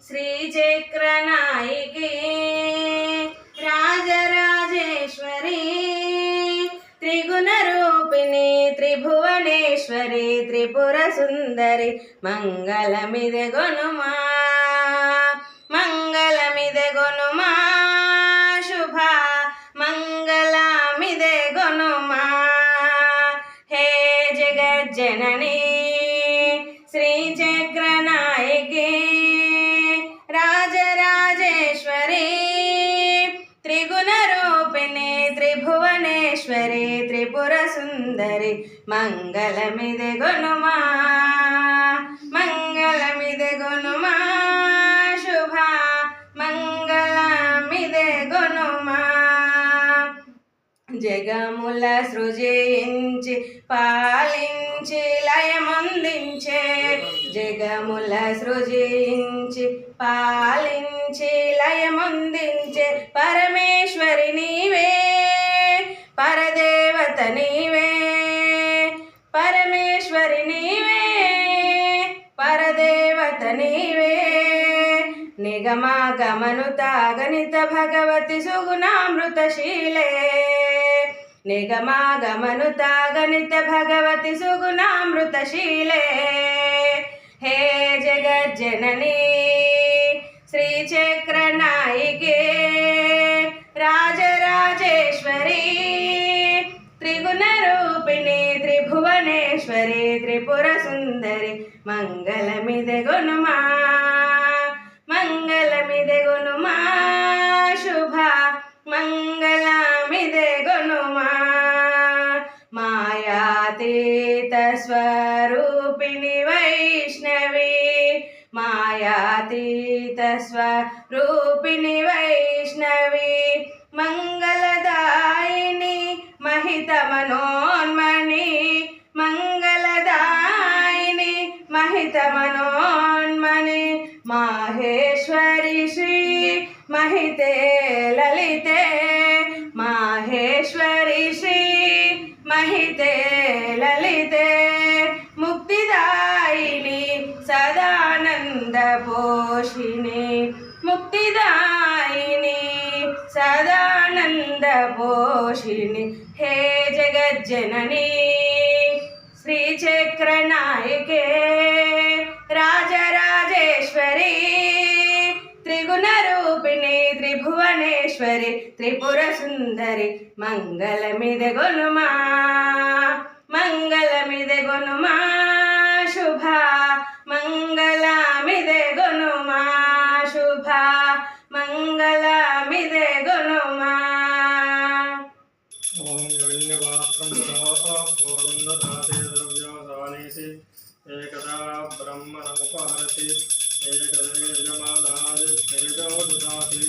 శ్రీచక్రనాయికి రాజరాజేశ్వరి త్రిగుణరూపిణి త్రిభువనేశ్వరి త్రిపుర సుందరి మంగళమిదె గొనుమా మంగళమిదె గొనుమా శుభ మంగళమిదె గొనుమా హే జగజ్జనని శ్రీచక్రనాయకి రాజరాజేశ్వరి త్రిగుణరూపిణి త్రిభువనేశ్వరి త్రిపుర సుందరి మంగళమిదె గొనుమా మంగళమిదె గొనుమా శుభ మంగళమిదె గొనుమా జగముల సృజించి పాలించి లయమందించే జగముల సృజించి పాలించి లయమందించే పరమేశ్వరి నీవే పరదేవత నీవే పరమేశ్వరి నీవే పరదేవత నీవే నిగమాగమనుత గణిత భగవతి సుగుణామృతశీలే నిగమాగమనుత గణిత భగవతి సుగుణామృతశీలే హే జగజ్జనని శ్రీచక్రనాయికే రాజరాజేశ్వరి త్రిగుణరూపిణి త్రిభువనేశ్వరి త్రిపుర సుందరి మంగళమిదె గొనుమా మంగళమిదె గొనుమా శుభ మంగళమిదె గొనుమా మాయాతీత స్వరూపిణి వైష్ణవి మాయాతీత స్వరూపిణి వైష్ణవి మంగళదాయిని మహిత మనోన్మణి మంగళదాయిని మహిత మనోన్మణి మాహేశ్వరి శ్రీ మహితే లలితే మాహేశ్వరి శ్రీ మహితే లలితే ముక్తిదాయిని సదానంద పోషిణి ముక్తిదాయిని సదానంద పోషిణి హే జగజ్జనని శ్రీచక్రనాయకే రాజరాజేశ్వరి త్రిగుణరూపిణి త్రిభువనేశ్వరి త్రిపుర సుందరి మంగళమిదె గొనుమా మంగళమిదె గొనుమా శుభ మంగళమిదె గొనుమా శుభ మంగళమిదె గొనుమా ఏకదా బ్రహ్మణముపహరతి ఏకదే యజమానాయ తేజోదుదాతి